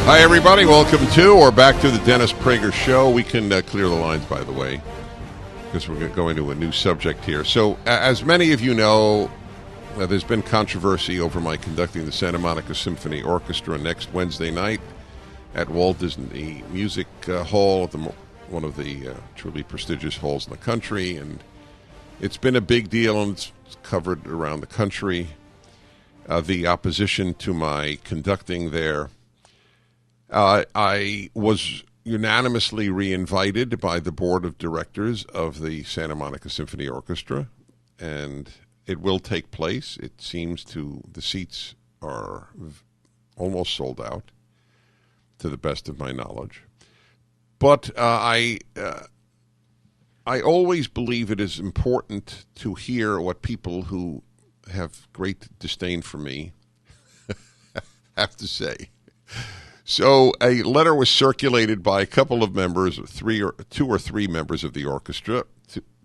Hi, everybody. Welcome to or back to the Dennis Prager Show. We can clear the lines, by the way, because we're going to a new subject here. So, as many of you know, there's been controversy over my conducting the Santa Monica Symphony Orchestra next Wednesday night at Walt Disney Music Hall, one of the truly prestigious halls in the country. And it's been a big deal, and it's covered around the country. The opposition to my conducting there. I was unanimously re-invited by the board of directors of the Santa Monica Symphony Orchestra, and it will take place. It seems the seats are almost sold out, to the best of my knowledge. But I always believe it is important to hear what people who have great disdain for me have to say. So a letter was circulated by a couple of members, two or three members of the orchestra,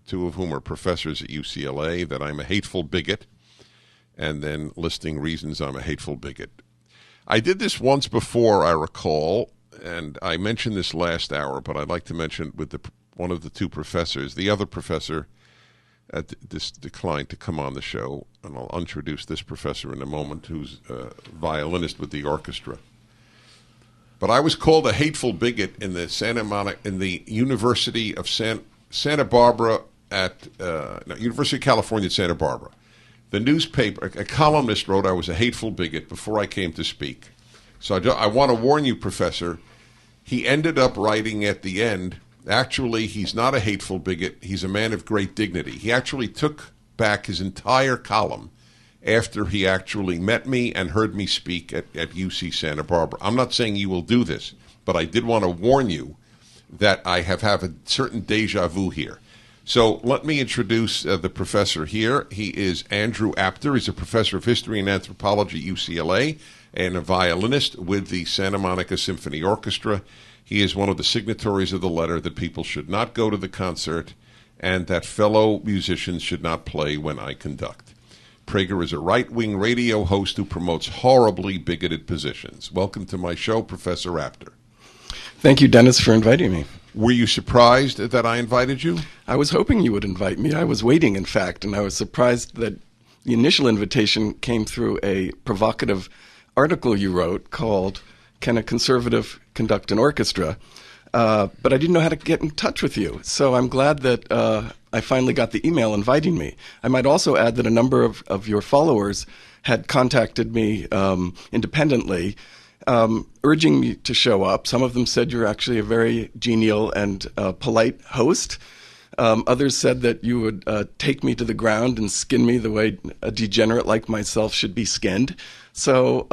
two of whom are professors at UCLA, that I'm a hateful bigot, and then listing reasons I'm a hateful bigot. I did this once before, I recall, and I mentioned this last hour, but I'd like to mention it with one of the two professors. The other professor declined to come on the show, and I'll introduce this professor in a moment, who's a violinist with the orchestra. But I was called a hateful bigot in the University of Santa Barbara University of California at Santa Barbara. The newspaper, a columnist wrote I was a hateful bigot before I came to speak. So I want to warn you, Professor. He ended up writing at the end, actually, he's not a hateful bigot. He's a man of great dignity. He actually took back his entire column after he actually met me and heard me speak at UC Santa Barbara. I'm not saying you will do this, but I did want to warn you that I have a certain deja vu here. So let me introduce the professor here. He is Andrew Apter. He's a professor of history and anthropology at UCLA and a violinist with the Santa Monica Symphony Orchestra. He is one of the signatories of the letter that people should not go to the concert and that fellow musicians should not play when I conduct. Prager is a right-wing radio host who promotes horribly bigoted positions. Welcome to my show, Professor Apter. Thank you, Dennis, for inviting me. Were you surprised that I invited you? I was hoping you would invite me. I was waiting, in fact, and I was surprised that the initial invitation came through a provocative article you wrote called "Can a Conservative Conduct an Orchestra?" But I didn't know how to get in touch with you, so I'm glad that I finally got the email inviting me. I might also add that a number of your followers had contacted me independently, urging me to show up. Some of them said you're actually a very genial and polite host. Others said that you would take me to the ground and skin me the way a degenerate like myself should be skinned. So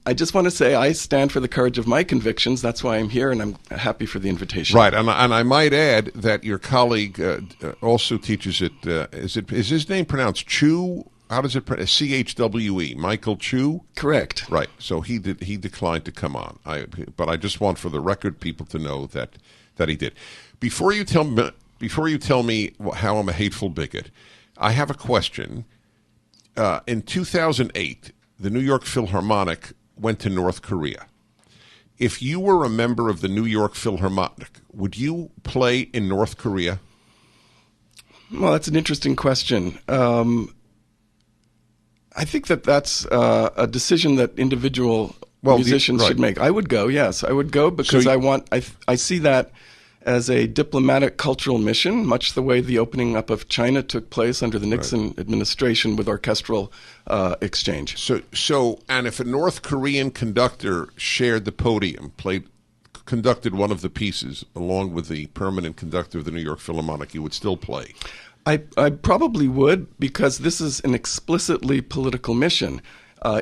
I just want to say I stand for the courage of my convictions. That's why I'm here, and I'm happy for the invitation. Right, and I might add that your colleague also teaches is his name pronounced Chu? How does it pronounce? C-H-W-E, Michael Chu? Correct. Right, so he declined to come on. But I just want for the record people to know that he did. Before you tell me how I'm a hateful bigot, I have a question. In 2008, the New York Philharmonic went to North Korea. If you were a member of the New York Philharmonic, would you play in North Korea? Well, that's an interesting question. I think that's a decision that individual musicians should make. I would go, yes. I would go because I see that as a diplomatic cultural mission, much the way the opening up of China took place under the Nixon administration with orchestral exchange. So, and if a North Korean conductor shared the podium, conducted one of the pieces along with the permanent conductor of the New York Philharmonic, you would still play? I probably would, because this is an explicitly political mission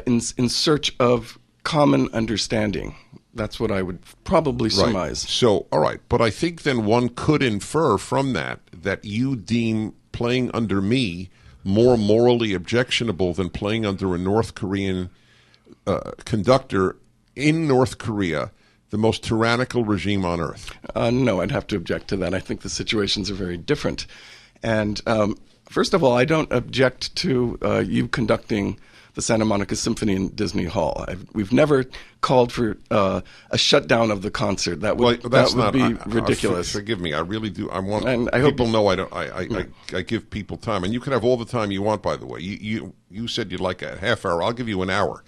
in search of common understanding. That's what I would probably surmise. Right. So, all right. But I think then one could infer from that you deem playing under me more morally objectionable than playing under a North Korean conductor in North Korea, the most tyrannical regime on earth. No, I'd have to object to that. I think the situations are very different. And first of all, I don't object to you conducting the Santa Monica Symphony in Disney Hall. We've never called for a shutdown of the concert. That would be ridiculous. Forgive me. I really do. I want and I people hope, know I don't. I give people time, and you can have all the time you want. By the way, you said you'd like a half hour. I'll give you an hour.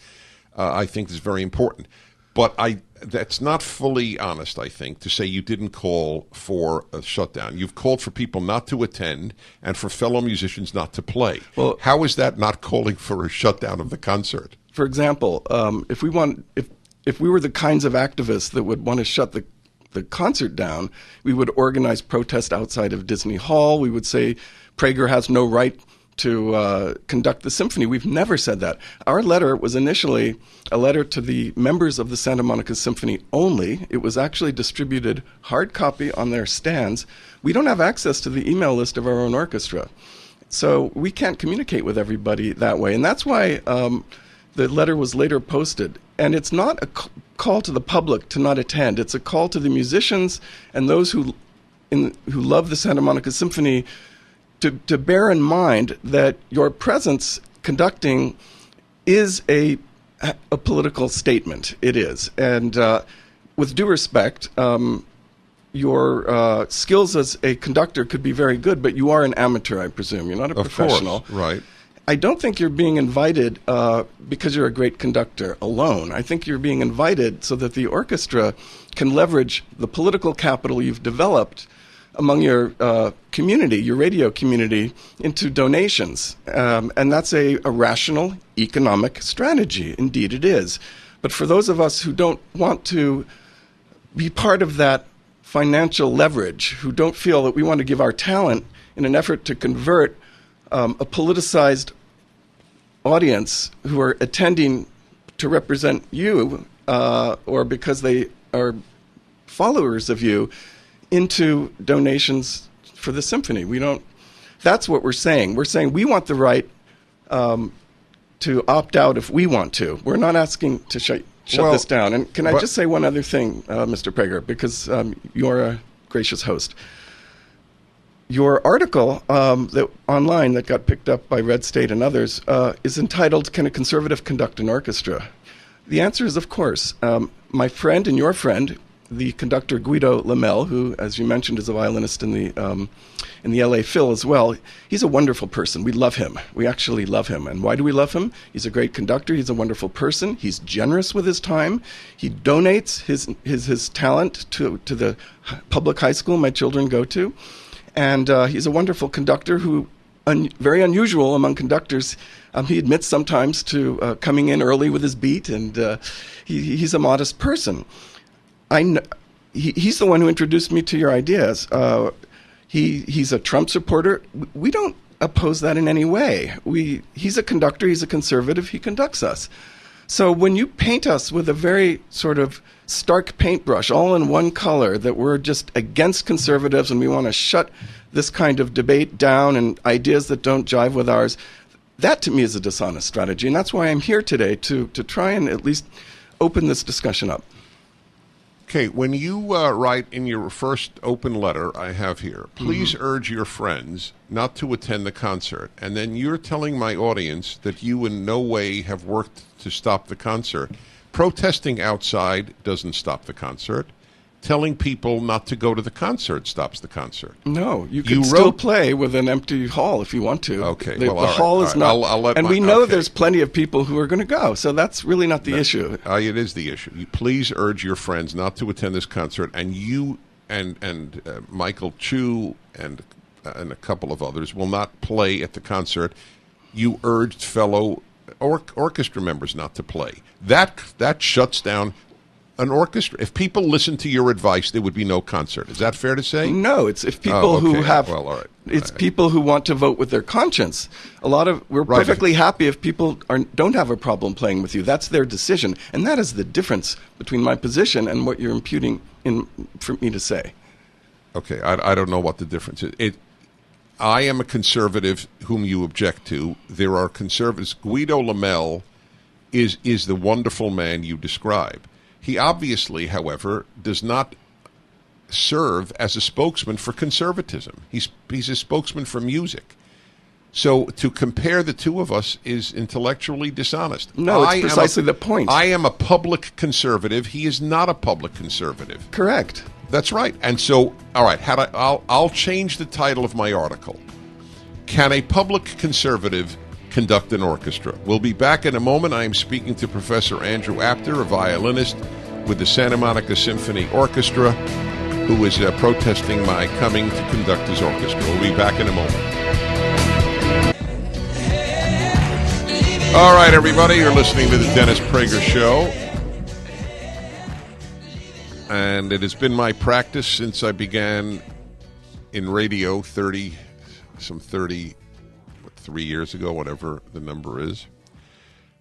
I think this is very important. But that's not fully honest, I think, to say you didn't call for a shutdown. You've called for people not to attend and for fellow musicians not to play. Well, how is that not calling for a shutdown of the concert? For example, if we were the kinds of activists that would want to shut the concert down, we would organize protest outside of Disney Hall. We would say Prager has no right to conduct the symphony. We've never said that. Our letter was initially a letter to the members of the Santa Monica Symphony only. It was actually distributed hard copy on their stands. We don't have access to the email list of our own orchestra, so we can't communicate with everybody that way. And that's why the letter was later posted. And it's not a call to the public to not attend. It's a call to the musicians and those who love the Santa Monica Symphony to bear in mind that your presence conducting is a political statement. It is. And with due respect, your skills as a conductor could be very good, but you are an amateur, I presume. You're not a professional. Of course, right. I don't think you're being invited because you're a great conductor alone. I think you're being invited so that the orchestra can leverage the political capital you've developed among your community, your radio community, into donations. And that's a rational economic strategy. Indeed it is. But for those of us who don't want to be part of that financial leverage, who don't feel that we want to give our talent in an effort to convert a politicized audience who are attending to represent you or because they are followers of you, into donations for the symphony. That's what we're saying. We're saying we want the right to opt out if we want to. We're not asking to shut this down. And can I just say one other thing, Mr. Prager, because you're a gracious host. Your article online that got picked up by Red State and others is entitled, "Can a Conservative Conduct an Orchestra?" The answer is, of course. My friend and your friend, the conductor Guido Lamel, who, as you mentioned, is a violinist in the LA Phil as well, he's a wonderful person. We love him. We actually love him. And why do we love him? He's a great conductor. He's a wonderful person. He's generous with his time. He donates his talent to the public high school my children go to. And he's a wonderful conductor who, very unusual among conductors, he admits sometimes to coming in early with his beat, and he's a modest person. He's the one who introduced me to your ideas. He's a Trump supporter. We don't oppose that in any way. He's a conductor. He's a conservative. He conducts us. So when you paint us with a very sort of stark paintbrush, all in one color, that we're just against conservatives and we want to shut this kind of debate down and ideas that don't jive with ours, that to me is a dishonest strategy. And that's why I'm here today, to try and at least open this discussion up. Okay, when you write in your first open letter I have here, please urge your friends not to attend the concert, and then you're telling my audience that you in no way have worked to stop the concert. Protesting outside doesn't stop the concert. Telling people not to go to the concert stops the concert. No, you can still play with an empty hall if you want to. Okay, the hall is not, and we know there's plenty of people who are going to go, so that's really not the issue. It is the issue. You please urge your friends not to attend this concert, and you and Michael Chu and a couple of others will not play at the concert. You urged fellow orchestra members not to play. That shuts down an orchestra. If people listen to your advice, there would be no concert. Is that fair to say? No, it's if people who have. Well, all right. It's people who want to vote with their conscience. We're perfectly happy if people don't have a problem playing with you. That's their decision, and that is the difference between my position and what you're imputing for me to say. Okay, I don't know what the difference is. I am a conservative whom you object to. There are conservatives. Guido Lamel is the wonderful man you describe. He obviously, however, does not serve as a spokesman for conservatism. He's a spokesman for music. So to compare the two of us is intellectually dishonest. No, it's precisely the point. I am a public conservative. He is not a public conservative. Correct. That's right. And so, all right, I'll change the title of my article. Can a public conservative conduct an orchestra? We'll be back in a moment. I am speaking to Professor Andrew Apter, a violinist with the Santa Monica Symphony Orchestra, who is protesting my coming to conduct his orchestra. We'll be back in a moment. All right, everybody, you're listening to the Dennis Prager Show. And it has been my practice since I began in radio 33 years ago, whatever the number is.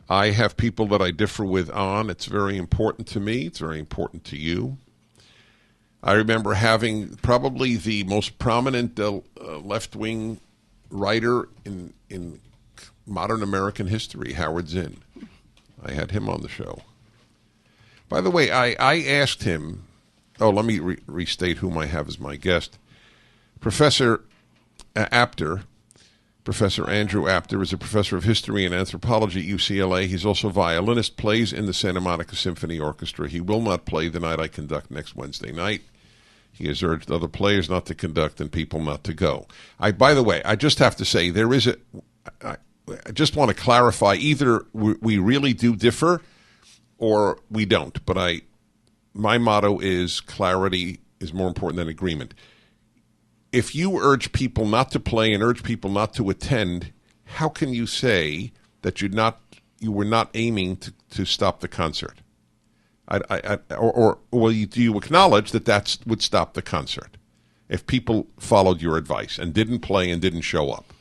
I have people that I differ with on. It's very important to me. It's very important to you. I remember having probably the most prominent left-wing writer in modern American history, Howard Zinn. I had him on the show. By the way, I asked him, let me restate whom I have as my guest. Professor Apter, Professor Andrew Apter, is a professor of history and anthropology at UCLA. He's also a violinist, plays in the Santa Monica Symphony Orchestra. He will not play the night I conduct next Wednesday night. He has urged other players not to conduct and people not to go. By the way, I just have to say, I just want to clarify, either we really do differ or we don't. But my motto is clarity is more important than agreement. If you urge people not to play and urge people not to attend, how can you say that you were not aiming to stop the concert? Do you acknowledge that would stop the concert if people followed your advice and didn't play and didn't show up?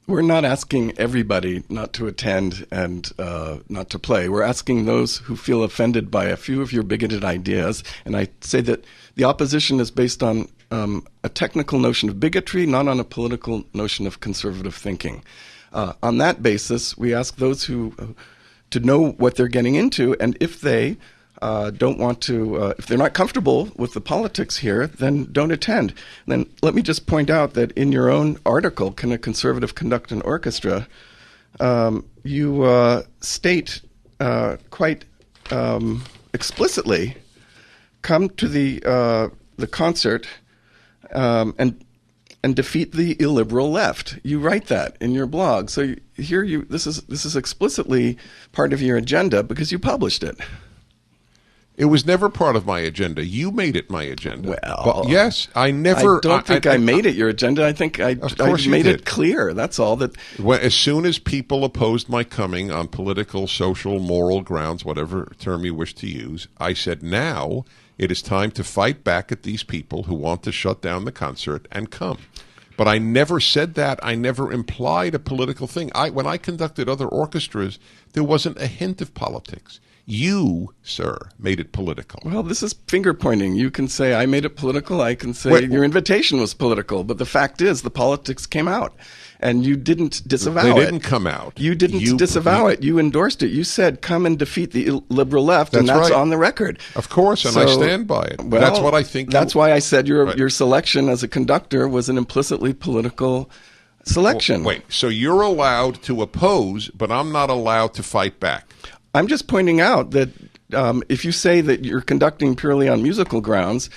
We're not asking everybody not to attend and not to play. We're asking those who feel offended by a few of your bigoted ideas. And I say that the opposition is based on a technical notion of bigotry, not on a political notion of conservative thinking. On that basis, we ask those who to know what they're getting into, and if they don't want to, if they're not comfortable with the politics here, then don't attend. Then let me just point out that in your own article, Can a Conservative Conduct an Orchestra, you state quite explicitly, come to the concert and defeat the illiberal left. You write that in your blog. So this is explicitly part of your agenda because you published it. It was never part of my agenda. You made it my agenda. Well, but yes, I made it your agenda. I think I made it clear. That's all. As soon as people opposed my coming on political, social, moral grounds, whatever term you wish to use, I said, now it is time to fight back at these people who want to shut down the concert and come. But I never said that. I never implied a political thing. When I conducted other orchestras, there wasn't a hint of politics. You, sir, made it political. Well, this is finger-pointing. You can say, I made it political. I can say, your invitation was political. But the fact is, the politics came out. And you didn't disavow it. They didn't come out. You didn't disavow it. You endorsed it. You said, come and defeat the liberal left. And that's right. On the record. Of course, and I stand by it. Well, that's what I think. That's why I said your selection as a conductor was an implicitly political selection. Wait, so you're allowed to oppose, but I'm not allowed to fight back. I'm just pointing out that if you say that you're conducting purely on musical grounds,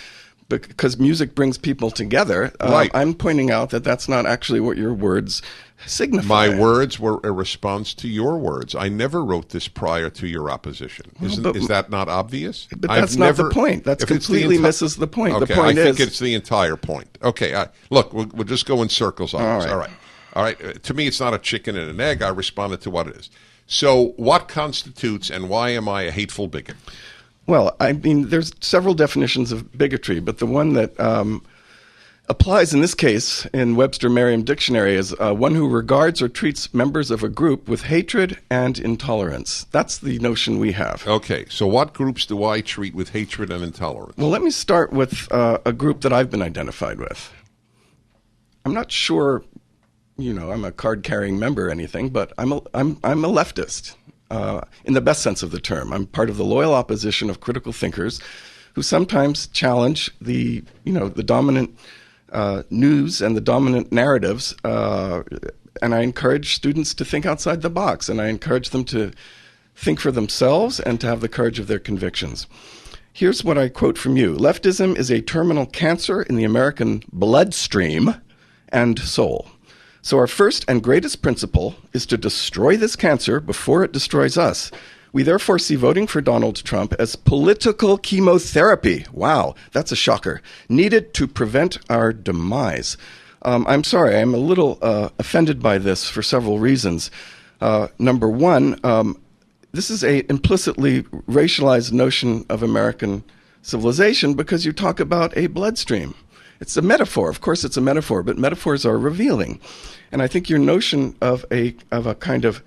because music brings people together, right. I'm pointing out that that's not actually what your words signify. My words were a response to your words. I never wrote this prior to your opposition. Is that not obvious? But that's not the point. That completely misses the point. Okay, the point I think it's the entire point. Okay, look, we'll just go in circles on this. All right. To me, it's not a chicken and an egg. I responded to what it is. So what constitutes and why am I a hateful bigot? Well, I mean, there's several definitions of bigotry, but the one that applies in this case in Webster Merriam Dictionary is one who regards or treats members of a group with hatred and intolerance. That's the notion we have. Okay, so what groups do I treat with hatred and intolerance? Well, let me start with a group that I've been identified with. I'm not sure, I'm a card-carrying member or anything, but I'm a leftist. In the best sense of the term. I'm part of the loyal opposition of critical thinkers who sometimes challenge the dominant news and the dominant narratives and I encourage students to think outside the box, and I encourage them to think for themselves and to have the courage of their convictions. Here's what I quote from you. Leftism is a terminal cancer in the American bloodstream and soul. So our first and greatest principle is to destroy this cancer before it destroys us. We therefore see voting for Donald Trump as political chemotherapy. Wow, that's a shocker. Needed to prevent our demise. I'm sorry, I'm a little offended by this for several reasons. Number one, this is a implicitly racialized notion of American civilization because you talk about a bloodstream. It's a metaphor. Of course, it's a metaphor, but metaphors are revealing. And I think your notion of a kind of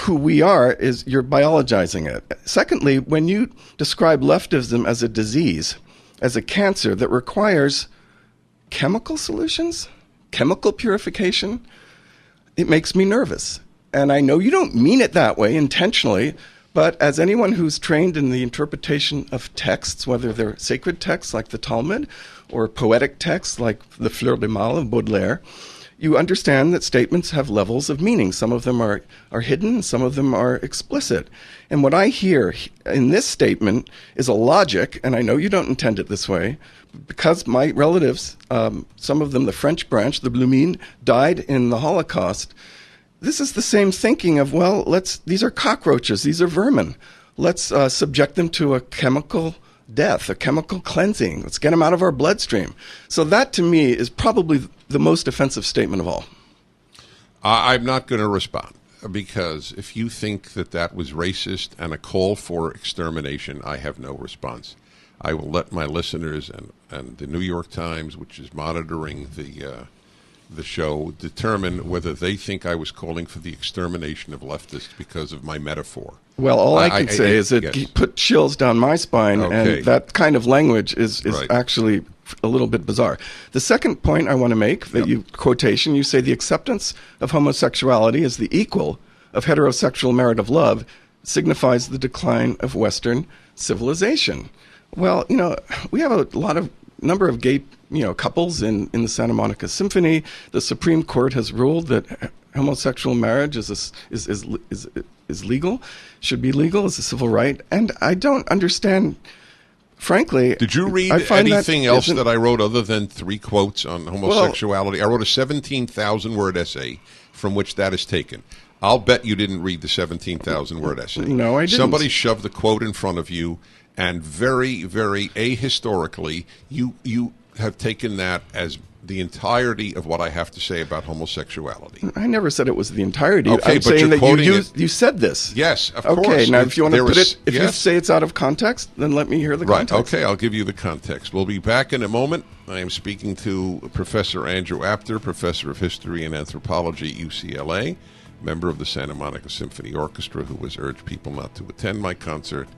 who we are is you're biologizing it. Secondly, when you describe leftism as a disease, as a cancer that requires chemical solutions, chemical purification, it makes me nervous. And I know you don't mean it that way intentionally, but as anyone who's trained in the interpretation of texts, whether they're sacred texts like the Talmud or poetic texts like the Fleur de Mal of Baudelaire, you understand that statements have levels of meaning. Some of them are hidden, some of them are explicit. And what I hear in this statement is a logic, and I know you don't intend it this way, because my relatives, some of them the French branch, the Blumine, died in the Holocaust. This is the same thinking of, well, these are cockroaches, these are vermin. Let's subject them to a chemical death, a chemical cleansing. Let's get them out of our bloodstream. So that, to me, is probably the most offensive statement of all. I'm not going to respond, because if you think that was racist and a call for extermination, I have no response. I will let my listeners and the New York Times, which is monitoring the show, determine whether they think I was calling for the extermination of leftists because of my metaphor. Well, all I can say is it yes. put chills down my spine, Okay. and that kind of language is Right. actually a little bit bizarre. The second point I want to make, that you say the acceptance of homosexuality as the equal of heterosexual merit of love signifies the decline of Western civilization. Well, we have a number of gay couples in the Santa Monica Symphony. The Supreme Court has ruled that homosexual marriage is legal, should be legal as a civil right. And I don't understand, frankly. Did you read anything else that I wrote other than 3 quotes on homosexuality? I wrote a 17,000-word essay from which that is taken. I'll bet you didn't read the 17,000-word essay. No, I didn't. Somebody shoved the quote in front of you, and very, very ahistorically, you have taken that as the entirety of what I have to say about homosexuality. I never said it was the entirety. Okay, I'm but saying you're that you said this. Yes, of course. Okay, now if you want to put it, if you yes. say it's out of context, then let me hear the context. Right, okay, I'll give you the context. We'll be back in a moment. I am speaking to Professor Andrew Apter, Professor of History and Anthropology at UCLA, member of the Santa Monica Symphony Orchestra, who has urged people not to attend my concert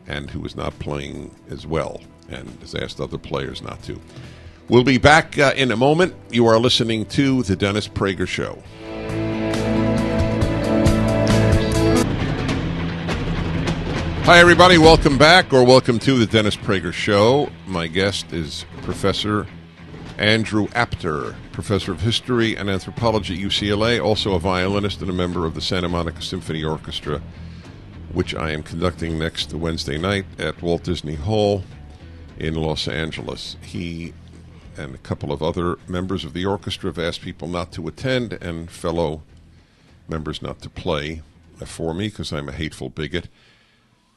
and who is not playing as well and has asked other players not to. We'll be back in a moment. You are listening to The Dennis Prager Show. Hi, everybody. Welcome back, or welcome to The Dennis Prager Show. My guest is Professor Andrew Apter, Professor of History and Anthropology at UCLA, also a violinist and a member of the Santa Monica Symphony Orchestra, which I am conducting next Wednesday night at Walt Disney Hall in Los Angeles. He and a couple of other members of the orchestra have asked people not to attend and fellow members not to play for me because I'm a hateful bigot.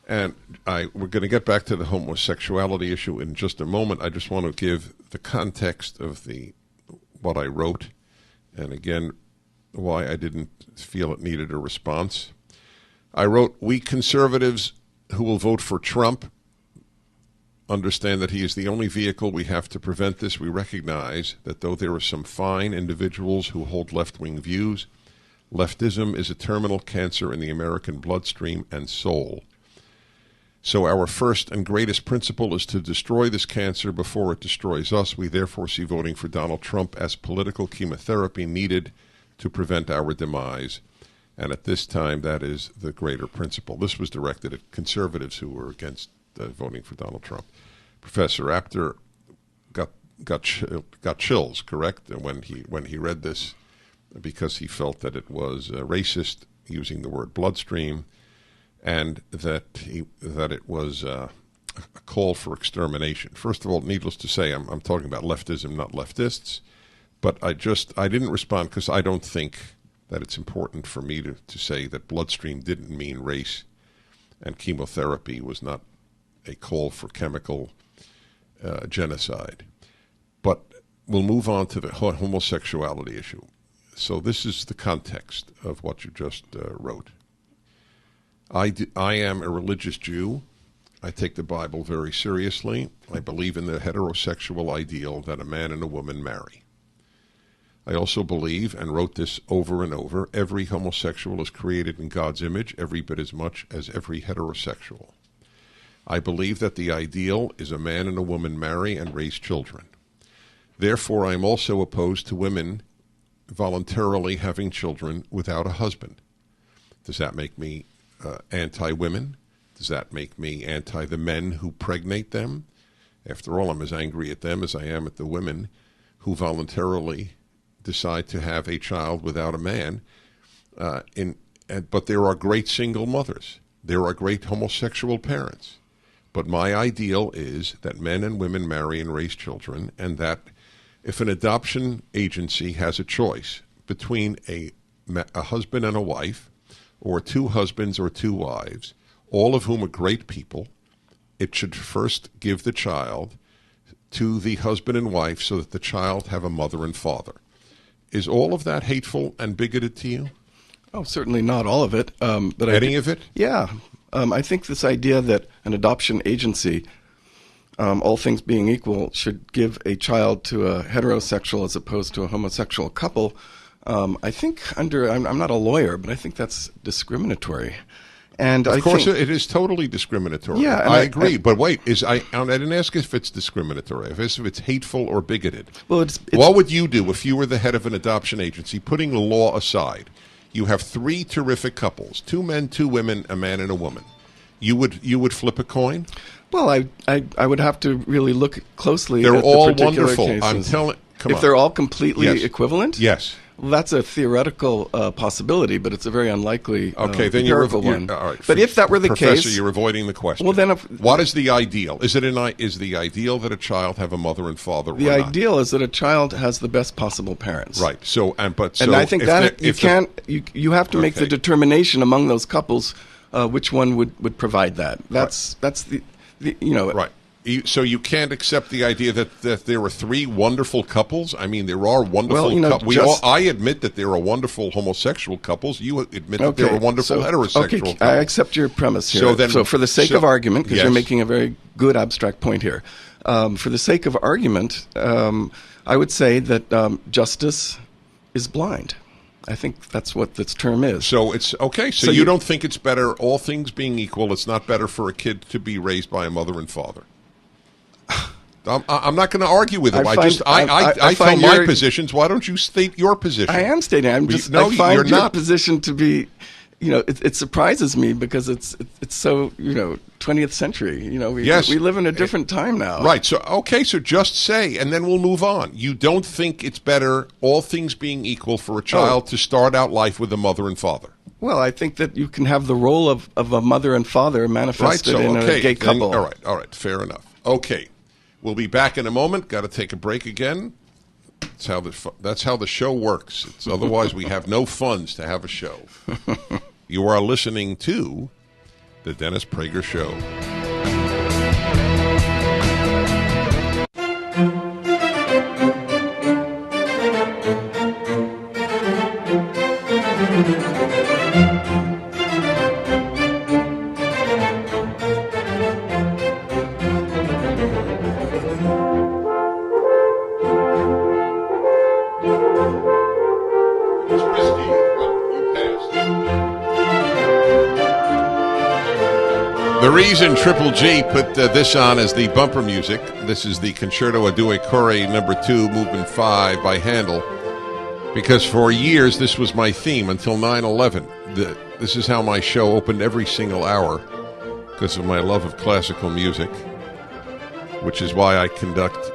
And we're going to get back to the homosexuality issue in just a moment. I just want to give the context of what I wrote, and again, why I didn't feel it needed a response. I wrote, "We conservatives who will vote for Trump understand that he is the only vehicle we have to prevent this. We recognize that though there are some fine individuals who hold left-wing views, leftism is a terminal cancer in the American bloodstream and soul. So our first and greatest principle is to destroy this cancer before it destroys us. We therefore see voting for Donald Trump as political chemotherapy needed to prevent our demise. And at this time, that is the greater principle." This was directed at conservatives who were against voting for Donald Trump. Professor Apter got chills, correct, when he read this because he felt that it was racist, using the word bloodstream, and that it was a call for extermination. First of all, needless to say, I'm talking about leftism, not leftists. But I didn't respond because I don't think that it's important for me to say that bloodstream didn't mean race, and chemotherapy was not a call for chemical genocide. But we'll move on to the homosexuality issue. So this is the context of what you just wrote. I am a religious Jew. I take the Bible very seriously. I believe in the heterosexual ideal that a man and a woman marry. I also believe, and wrote this over and over, every homosexual is created in God's image every bit as much as every heterosexual. I believe that the ideal is a man and a woman marry and raise children. Therefore, I am also opposed to women voluntarily having children without a husband. Does that make me anti-women? Does that make me anti the men who pregnate them? After all, I'm as angry at them as I am at the women who voluntarily decide to have a child without a man. But there are great single mothers. There are great homosexual parents. But my ideal is that men and women marry and raise children, and that if an adoption agency has a choice between a husband and a wife, or two husbands or two wives, all of whom are great people, it should first give the child to the husband and wife so that the child have a mother and father. Is all of that hateful and bigoted to you? Oh, certainly not all of it. But Any of it? Yeah. I think this idea that an adoption agency, all things being equal, should give a child to a heterosexual as opposed to a homosexual couple, I think I'm not a lawyer, but I think that's discriminatory. And of course, it is totally discriminatory. Yeah, I agree. But wait, I didn't ask if it's discriminatory. I asked if it's hateful or bigoted. Well, it's what would you do if you were the head of an adoption agency, putting the law aside? You have three terrific couples: 2 men, 2 women, a man and a woman. You would flip a coin? Well, I would have to really look closely. They're at all the particular wonderful. cases. I'm telling. Come on. If they're all completely Yes. equivalent? Yes. Well, that's a theoretical possibility, but it's a very unlikely Okay, then empirical one. all right. But if that were the Professor, case, you're avoiding the question. well, then what is the ideal? Is the ideal that a child have a mother and father? the or not? ideal is that a child has the best possible parents. Right. So and I think that you have to make the Okay. determination among those couples which one would provide that. That's the right. So you can't accept the idea that there are 3 wonderful couples? I mean, there are wonderful couples. I admit that there are wonderful homosexual couples. You admit that there are wonderful heterosexual couples. I accept your premise here. So for the sake of argument, because you're making a very good abstract point here, for the sake of argument, I would say that justice is blind. I think that's what this term is. So it's okay. So you don't think it's better, all things being equal, it's not better for a kid to be raised by a mother and father? I'm not going to argue with him. I tell my positions. Why don't you state your position? I am stating. I find your position to be, it surprises me because it's so 20th century. We live in a different time now. Right. So so just say, and then we'll move on. You don't think it's better, all things being equal, for a child to start out life with a mother and father? Well, I think that you can have the role of a mother and father manifested in a gay couple. All right. Fair enough. Okay. We'll be back in a moment. Got to take a break again. That's how the show works. Otherwise, we have no funds to have a show. You are listening to The Dennis Prager Show. The reason Triple G put this on as the bumper music, this is the Concerto a Due Cori No. 2, Movement 5 by Handel, because for years this was my theme until 9/11. This is how my show opened every single hour because of my love of classical music, which is why I conduct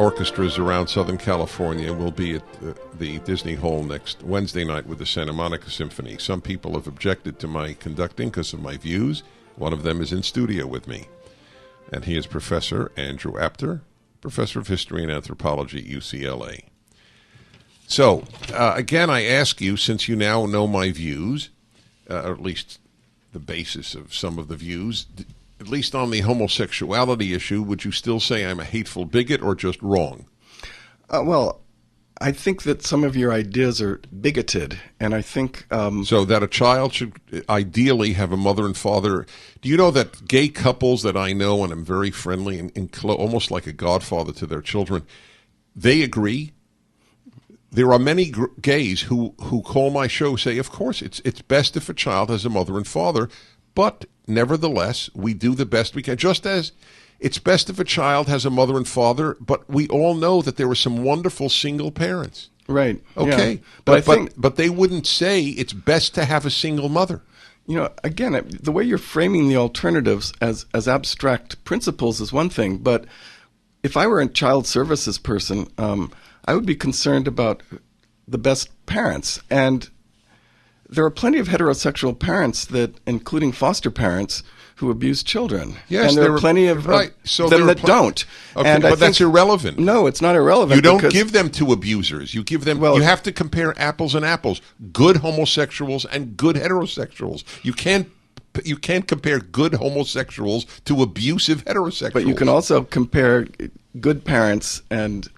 orchestras around Southern California will be at the Disney Hall next Wednesday night with the Santa Monica Symphony. Some people have objected to my conducting because of my views. One of them is in studio with me, and he is Professor Andrew Apter, Professor of History and Anthropology at UCLA. So, again, I ask you, since you now know my views, or at least the basis of some of the views, at least on the homosexuality issue, would you still say I'm a hateful bigot or just wrong? Well, I think that some of your ideas are bigoted, and I think... So that a child should ideally have a mother and father. Do you know that gay couples that I know, and I'm very friendly and almost like a godfather to their children, they agree? There are many gays who call my show, say, of course, it's best if a child has a mother and father, but nevertheless, we do the best we can. Just as it's best if a child has a mother and father, but we all know that there are some wonderful single parents. Right. Okay. Yeah. But they wouldn't say it's best to have a single mother. You know, again, the way you're framing the alternatives as abstract principles is one thing, but if I were a child services person, I would be concerned about the best parents. And there are plenty of heterosexual parents that, including foster parents, who abuse children. Yes, and there are plenty of them that don't. Okay, and but that's irrelevant. No, it's not irrelevant. You don't give them to abusers. You give them. You have to compare apples and apples. Good homosexuals and good heterosexuals. You can't compare good homosexuals to abusive heterosexuals. But you can also compare good parents and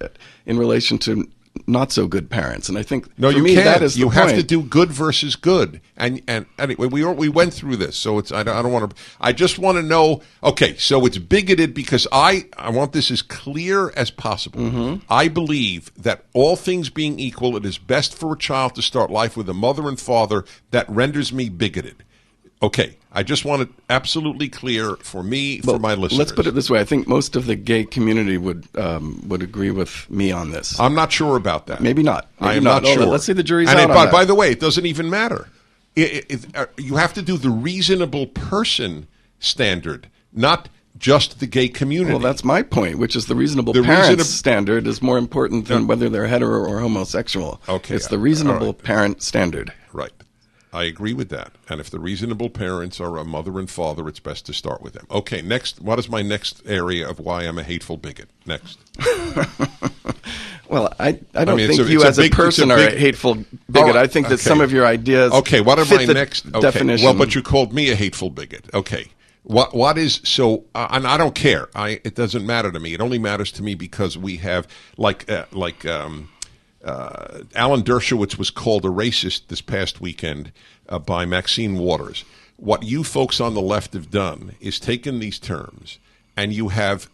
in relation to not so good parents, and I think that is the point. You have to do good versus good, and anyway, we went through this, so it's I don't want to. I just want to know. Okay, so it's bigoted because I want this as clear as possible. Mm-hmm. I believe that all things being equal, it is best for a child to start life with a mother and father. That renders me bigoted. Okay, I just want it absolutely clear for me, for my listeners. Let's put it this way. I think most of the gay community would agree with me on this. I'm not sure about that. Maybe not. I am not sure. Let's say the jury's out on that. By the way, it doesn't even matter. You have to do the reasonable person standard, not just the gay community. Well, that's my point, which is the reasonable parent standard is more important than whether they're hetero or homosexual. Okay. It's the reasonable parent standard. Right. I agree with that. And if the reasonable parents are a mother and father, it's best to start with them. Okay, next. What is my next area of why I'm a hateful bigot? Next. Well, I don't think you as a person are a hateful bigot. I think that some of your ideas what are my next definition. Well, but you called me a hateful bigot. Okay. What is so? And I don't care. It doesn't matter to me. It only matters to me because we have Alan Dershowitz was called a racist this past weekend by Maxine Waters. What you folks on the left have done is taken these terms and you have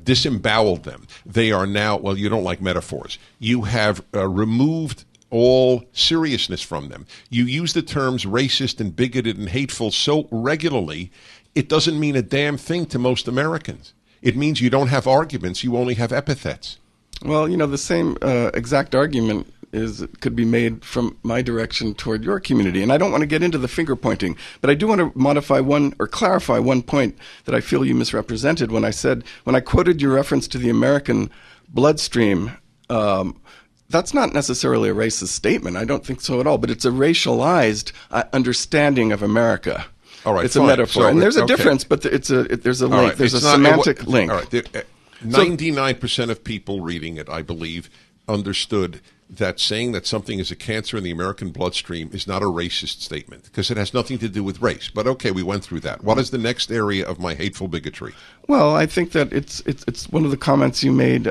disemboweled them. They are now, well, you don't like metaphors. You have removed all seriousness from them. You use the terms racist and bigoted and hateful so regularly, it doesn't mean a damn thing to most Americans. It means you don't have arguments, you only have epithets. Well, the same exact argument could be made from my direction toward your community. And I don't want to get into the finger pointing, but I do want to clarify one point that I feel you misrepresented when I quoted your reference to the American bloodstream. That's not necessarily a racist statement. I don't think so at all, but it's a racialized understanding of America. All right, it's a metaphor, and there's a difference, but there's a link. Right. There's a semantic link. All right. 99% of people reading it, I believe, understood that saying that something is a cancer in the American bloodstream is not a racist statement because it has nothing to do with race. But okay, we went through that. What is the next area of my hateful bigotry? Well, I think that it's one of the comments you made,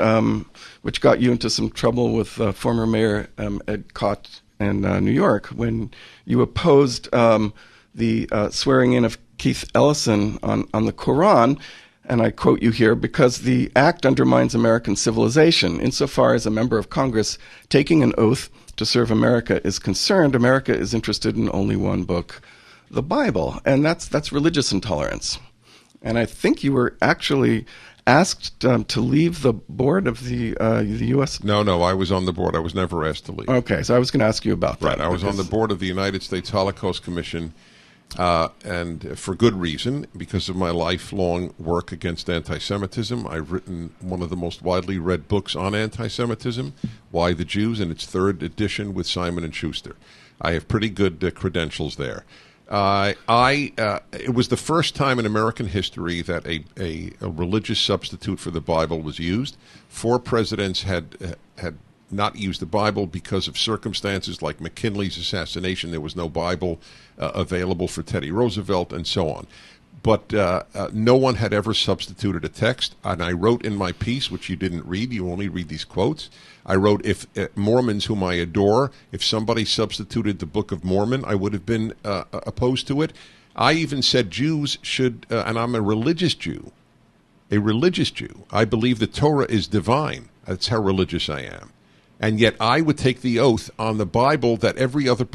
which got you into some trouble with former Mayor Ed Cott in New York when you opposed the swearing in of Keith Ellison on the Quran. And I quote you here, because the act undermines American civilization. Insofar as a member of Congress taking an oath to serve America is concerned, America is interested in only one book, the Bible. And that's religious intolerance. And I think you were actually asked to leave the board of the U.S. No, I was on the board. I was never asked to leave. Okay, so I was going to ask you about that. Right, I was on the board of the United States Holocaust Commission. and for good reason, because of my lifelong work against anti-Semitism. I've written one of the most widely read books on anti-Semitism, Why the Jews, in its third edition with Simon & Schuster. I have pretty good credentials there. It was the first time in American history that a religious substitute for the Bible was used. 4 presidents had not used the Bible because of circumstances like McKinley's assassination. There was no Bible available for Teddy Roosevelt, and so on. But no one had ever substituted a text. And I wrote in my piece, which you didn't read, you only read these quotes. I wrote, if Mormons, whom I adore, if somebody substituted the Book of Mormon, I would have been opposed to it. I even said Jews should, and I'm a religious Jew. I believe the Torah is divine. That's how religious I am. And yet I would take the oath on the Bible that every other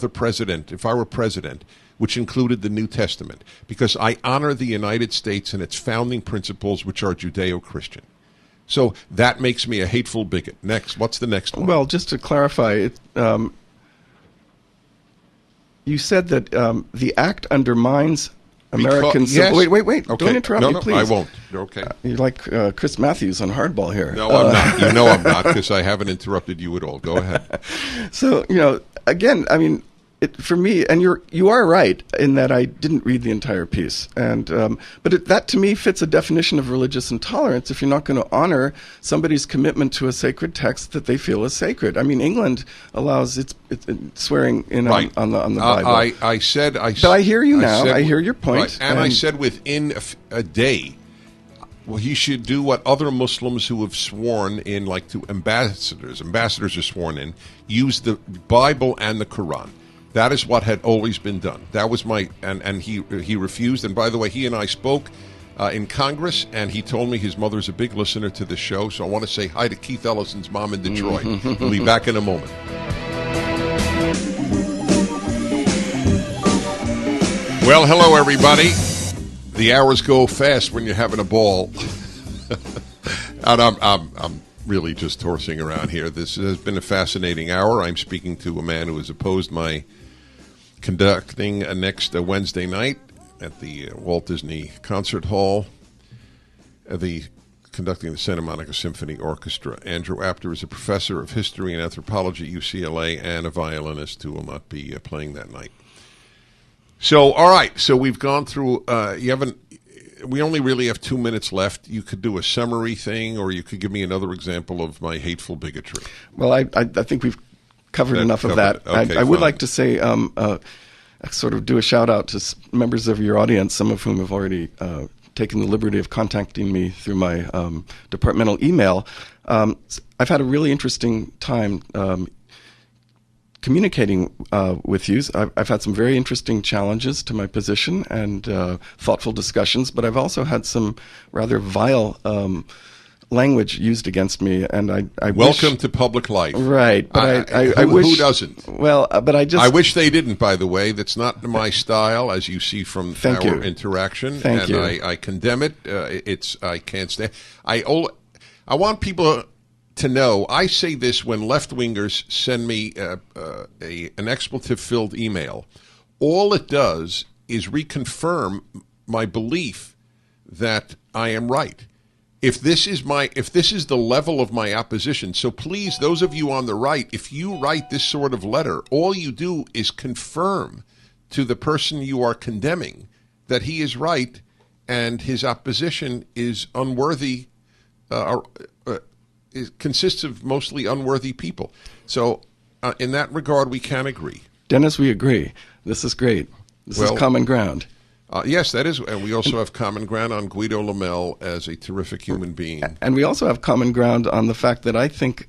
president, if I were president, which included the New Testament, because I honor the United States and its founding principles, which are Judeo-Christian. So that makes me a hateful bigot. Next, what's the next one? Well, just to clarify, you said that the act undermines American yes. Wait. Okay. Don't interrupt me, please. I won't. Okay. You're like Chris Matthews on Hardball here. No, I'm not. You know I'm not, because I haven't interrupted you at all. Go ahead. So, again, I mean, for me, and you are right in that I didn't read the entire piece, and but that to me fits a definition of religious intolerance. If you're not going to honor somebody's commitment to a sacred text that they feel is sacred, I mean, England allows its swearing in right. on the Bible. I said. But I hear you now. I hear your point, right. and I said within a day. Well, he should do what other Muslims who have sworn in, like to ambassadors are sworn in, use the Bible and the Quran. That is what had always been done. That was and he refused. And by the way, he and I spoke in Congress, and he told me his mother's a big listener to the show. So I want to say hi to Keith Ellison's mom in Detroit. We'll be back in a moment. Well, hello, everybody. The hours go fast when you're having a ball. And I'm really just horsing around here. This has been a fascinating hour. I'm speaking to a man who has opposed my conducting next Wednesday night at the Walt Disney Concert Hall, conducting the Santa Monica Symphony Orchestra. Andrew Apter is a professor of history and anthropology at UCLA and a violinist who will not be playing that night. So, all right. So we've gone through. We only really have 2 minutes left. You could do a summary thing, or you could give me another example of my hateful bigotry. Well, I think we've covered enough of that. Okay, I would like to say, sort of do a shout out to members of your audience, some of whom have already taken the liberty of contacting me through my departmental email. I've had a really interesting time communicating with you. I've had some very interesting challenges to my position and thoughtful discussions, but I've also had some rather vile language used against me, and I welcome to public life, right? But I wish, who doesn't? Well, but I wish they didn't. By the way, that's not my style, as you see from our interaction. Thank you. I condemn it. I can't stand. I want people to know, I say this when left-wingers send me an expletive-filled email. All it does is reconfirm my belief that I am right. If this is the level of my opposition, so please, those of you on the right, if you write this sort of letter, all you do is confirm to the person you are condemning that he is right and his opposition is unworthy. It consists of mostly unworthy people. So in that regard, we can agree. Dennis, we agree. This is great. This is common ground. Yes, that is. And we also have common ground on Guido Lamel as a terrific human being. And we also have common ground on the fact that I think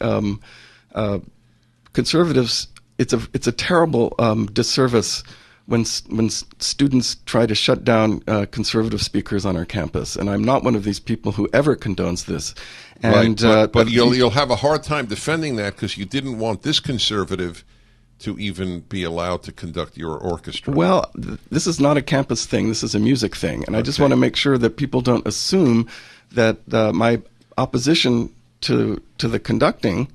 conservatives, it's a terrible disservice when students try to shut down conservative speakers on our campus. And I'm not one of these people who ever condones this. And, right, but you'll have a hard time defending that because you didn't want this conservative to even be allowed to conduct your orchestra. Well, this is not a campus thing. This is a music thing. And I just want to make sure that people don't assume that my opposition to the conducting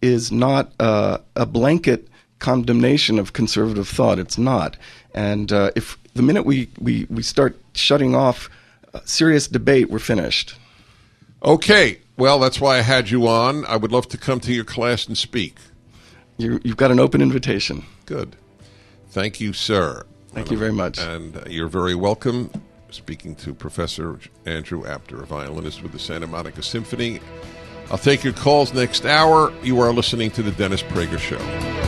is not a blanket condemnation of conservative thought. It's not. And if the minute we start shutting off serious debate, we're finished. Okay. Well, that's why I had you on. I would love to come to your class and speak. You've got an open invitation. Good. Thank you, sir. Thank you very much. And you're very welcome. Speaking to Professor Andrew Apter, a violinist with the Santa Monica Symphony. I'll take your calls next hour. You are listening to The Dennis Prager Show.